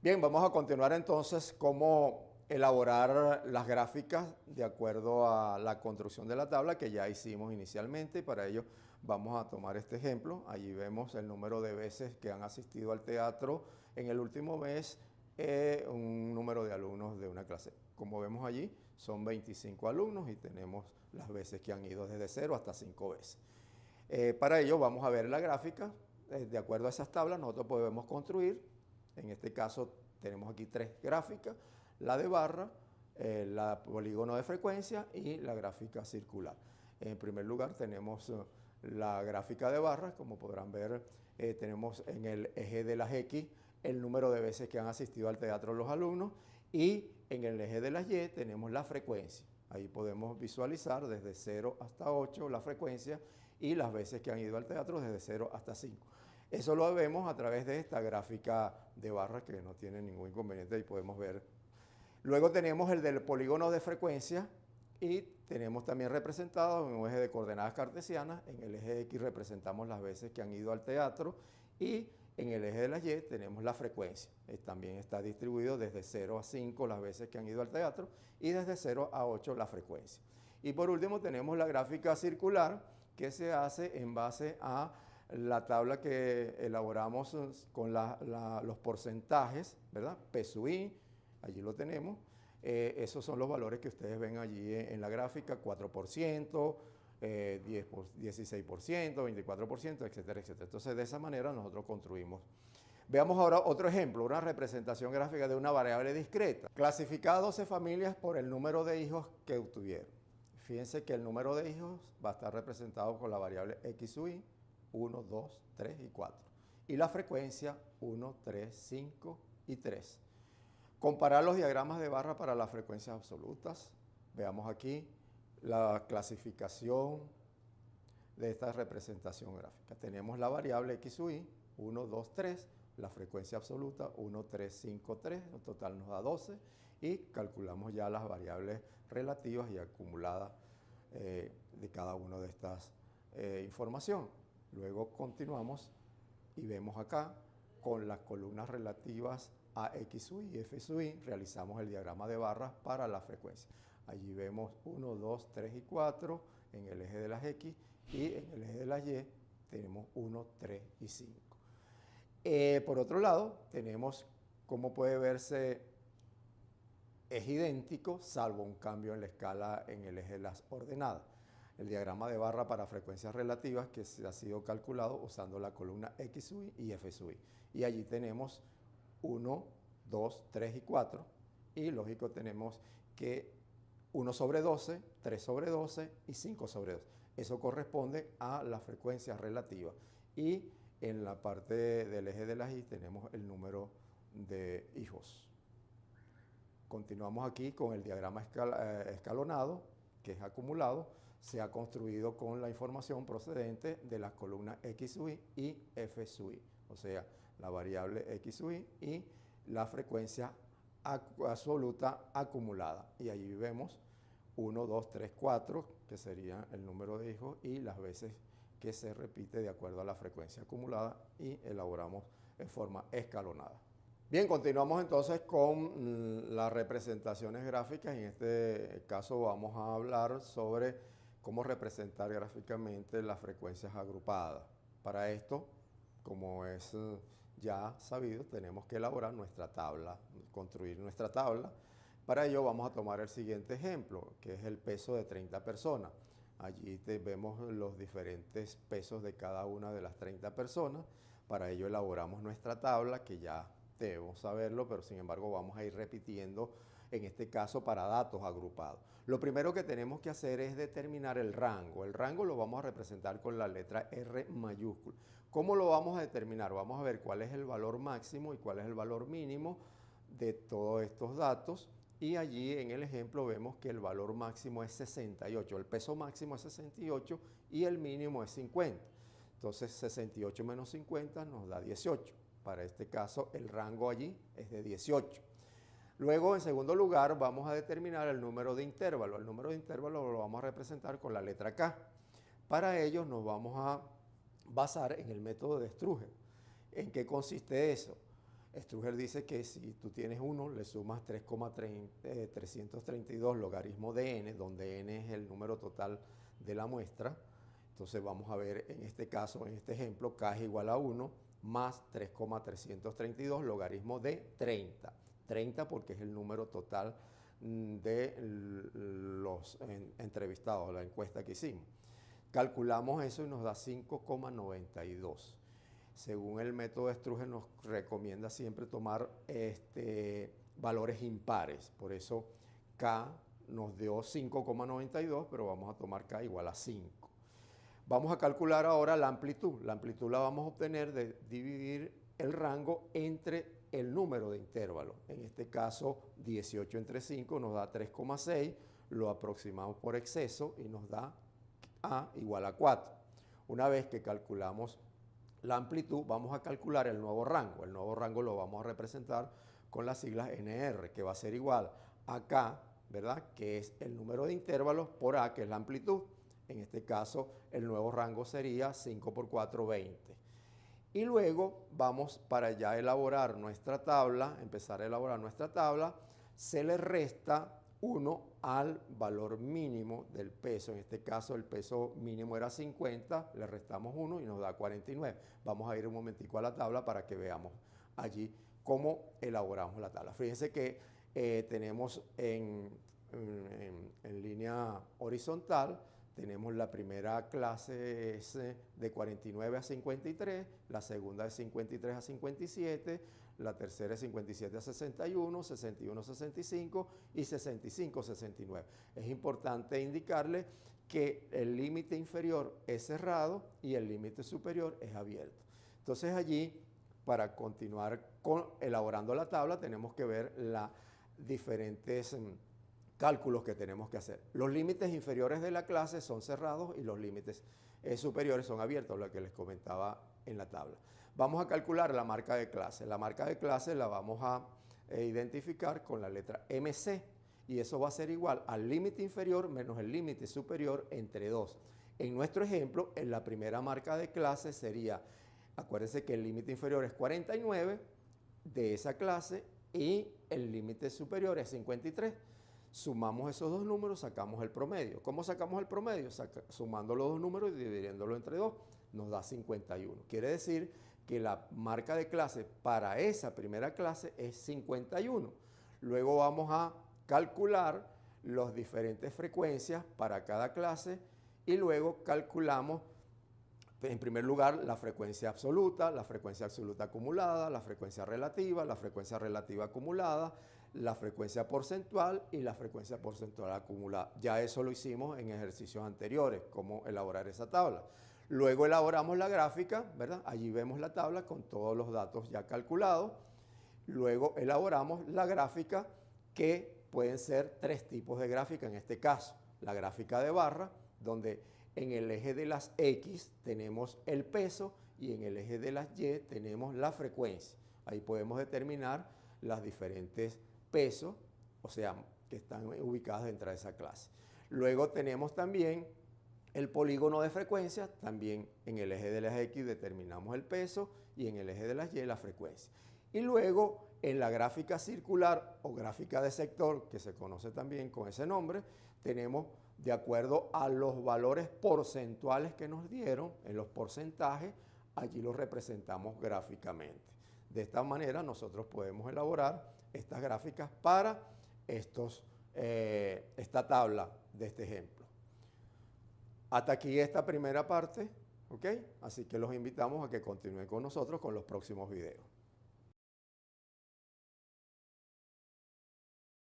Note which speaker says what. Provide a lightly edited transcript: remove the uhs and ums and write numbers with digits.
Speaker 1: Bien, vamos a continuar entonces cómo elaborar las gráficas de acuerdo a la construcción de la tabla que ya hicimos inicialmente. Y para ello vamos a tomar este ejemplo. Allí vemos el número de veces que han asistido al teatro en el último mes, un número de alumnos de una clase. Como vemos allí, son 25 alumnos y tenemos las veces que han ido desde 0 hasta 5 veces. Para ello vamos a ver la gráfica. De acuerdo a esas tablas nosotros podemos construir. En este caso tenemos aquí 3 gráficas, la de barra, la polígono de frecuencia y la gráfica circular. En primer lugar tenemos la gráfica de barras. Como podrán ver, tenemos en el eje de las X el número de veces que han asistido al teatro los alumnos, y en el eje de las Y tenemos la frecuencia. Ahí podemos visualizar desde 0 hasta 8 la frecuencia y las veces que han ido al teatro desde 0 hasta 5. Eso lo vemos a través de esta gráfica de barras que no tiene ningún inconveniente y podemos ver. Luego tenemos el del polígono de frecuencia y tenemos también representado en un eje de coordenadas cartesianas. En el eje X representamos las veces que han ido al teatro y en el eje de las Y tenemos la frecuencia. También está distribuido desde 0 a 5 las veces que han ido al teatro y desde 0 a 8 la frecuencia. Y por último tenemos la gráfica circular, que se hace en base a la tabla que elaboramos con los porcentajes, ¿verdad? P sub I, allí lo tenemos. Esos son los valores que ustedes ven allí en la gráfica: 4%, 16%, 24%, etcétera, etcétera. Entonces, de esa manera nosotros construimos. Veamos ahora otro ejemplo, una representación gráfica de una variable discreta. Clasificada 12 familias por el número de hijos que obtuvieron. Fíjense que el número de hijos va a estar representado con la variable X sub I, 1, 2, 3 y 4. Y la frecuencia 1, 3, 5 y 3. Comparar los diagramas de barra para las frecuencias absolutas. Veamos aquí la clasificación de esta representación gráfica. Tenemos la variable X sub I, 1, 2, 3, la frecuencia absoluta 1, 3, 5, 3, en total nos da 12, y calculamos ya las variables relativas y acumuladas de cada una de estas información. Luego continuamos y vemos acá con las columnas relativas a X sub I y F sub I, realizamos el diagrama de barras para la frecuencia. Allí vemos 1, 2, 3 y 4 en el eje de las X, y en el eje de las Y tenemos 1, 3 y 5. Por otro lado, tenemos, como puede verse, es idéntico, salvo un cambio en la escala en el eje de las ordenadas. El diagrama de barra para frecuencias relativas que se ha sido calculado usando la columna X sub I y F sub I. Y allí tenemos 1, 2, 3 y 4. Y lógico tenemos que 1 sobre 12, 3 sobre 12 y 5 sobre 12. Eso corresponde a las frecuencias relativas. Y en la parte del eje de las Y tenemos el número de hijos. Continuamos aquí con el diagrama escalonado, que es acumulado. Se ha construido con la información procedente de las columnas X sub I y F sub I. O sea, la variable X sub I y la frecuencia absoluta acumulada. Y allí vemos 1, 2, 3, 4, que sería el número de hijos y las veces que se repite de acuerdo a la frecuencia acumulada, y elaboramos en forma escalonada. Bien, continuamos entonces con las representaciones gráficas. En este caso vamos a hablar sobre cómo representar gráficamente las frecuencias agrupadas. Para esto, como es ya sabido, tenemos que elaborar nuestra tabla, construir nuestra tabla. Para ello vamos a tomar el siguiente ejemplo, que es el peso de 30 personas. Allí vemos los diferentes pesos de cada una de las 30 personas. Para ello elaboramos nuestra tabla, que ya debemos saberlo, pero sin embargo vamos a ir repitiendo, en este caso para datos agrupados. Lo primero que tenemos que hacer es determinar el rango. El rango lo vamos a representar con la letra R mayúscula. ¿Cómo lo vamos a determinar? Vamos a ver cuál es el valor máximo y cuál es el valor mínimo de todos estos datos. Y allí en el ejemplo vemos que el valor máximo es 68, el peso máximo es 68 y el mínimo es 50. Entonces 68 menos 50 nos da 18. Para este caso el rango allí es de 18. Luego, en segundo lugar, vamos a determinar el número de intervalo. El número de intervalo lo vamos a representar con la letra K. Para ello nos vamos a basar en el método de Struge. ¿En qué consiste eso? Struger dice que si tú tienes 1, le sumas 332 logaritmo de n, donde n es el número total de la muestra. Entonces vamos a ver en este caso, en este ejemplo, k es igual a 1 más 3,332 logaritmo de 30. 30 porque es el número total de los entrevistados, la encuesta que hicimos. Calculamos eso y nos da 5,92. Según el método de Struger nos recomienda siempre tomar valores impares. Por eso K nos dio 5,92, pero vamos a tomar K igual a 5. Vamos a calcular ahora la amplitud. La amplitud la vamos a obtener de dividir el rango entre el número de intervalos. En este caso, 18 entre 5 nos da 3,6. Lo aproximamos por exceso y nos da A igual a 4. Una vez que calculamos la amplitud, vamos a calcular el nuevo rango. El nuevo rango lo vamos a representar con las siglas NR, que va a ser igual a K, ¿verdad?, que es el número de intervalos, por A, que es la amplitud. En este caso, el nuevo rango sería 5 por 4, 20. Y luego vamos para ya elaborar nuestra tabla, empezar a elaborar nuestra tabla, se le resta 1 al valor mínimo del peso. En este caso el peso mínimo era 50, le restamos 1 y nos da 49. Vamos a ir un momentico a la tabla para que veamos allí cómo elaboramos la tabla. Fíjense que tenemos en línea horizontal, tenemos la primera clase es de 49 a 53, la segunda de 53 a 57, la tercera es 57 a 61, 61 a 65 y 65 a 69. Es importante indicarle que el límite inferior es cerrado y el límite superior es abierto. Entonces allí, para continuar elaborando la tabla, tenemos que ver los diferentes cálculos que tenemos que hacer. Los límites inferiores de la clase son cerrados y los límites superiores son abiertos, lo que les comentaba en la tabla. Vamos a calcular la marca de clase. La marca de clase la vamos a identificar con la letra MC y eso va a ser igual al límite inferior menos el límite superior entre 2. En nuestro ejemplo, en la primera marca de clase sería, acuérdense que el límite inferior es 49 de esa clase y el límite superior es 53. Sumamos esos dos números, sacamos el promedio. ¿Cómo sacamos el promedio? Sumando los dos números y dividiéndolo entre 2, nos da 51. Quiere decir que la marca de clase para esa primera clase es 51. Luego vamos a calcular las diferentes frecuencias para cada clase y luego calculamos, en primer lugar, la frecuencia absoluta acumulada, la frecuencia relativa acumulada, la frecuencia porcentual y la frecuencia porcentual acumulada. Ya eso lo hicimos en ejercicios anteriores, cómo elaborar esa tabla. Luego elaboramos la gráfica, ¿verdad? Allí vemos la tabla con todos los datos ya calculados. Luego elaboramos la gráfica, que pueden ser 3 tipos de gráfica en este caso. La gráfica de barra, donde en el eje de las X tenemos el peso y en el eje de las Y tenemos la frecuencia. Ahí podemos determinar las diferentes pesos, o sea, que están ubicados dentro de esa clase. Luego tenemos también el polígono de frecuencia, también en el eje de las X determinamos el peso y en el eje de las Y la frecuencia. Y luego en la gráfica circular o gráfica de sector, que se conoce también con ese nombre, tenemos, de acuerdo a los valores porcentuales que nos dieron, en los porcentajes, allí los representamos gráficamente. De esta manera nosotros podemos elaborar estas gráficas para esta tabla de este ejemplo. Hasta aquí esta primera parte, ¿ok? Así que los invitamos a que continúen con nosotros con los próximos videos.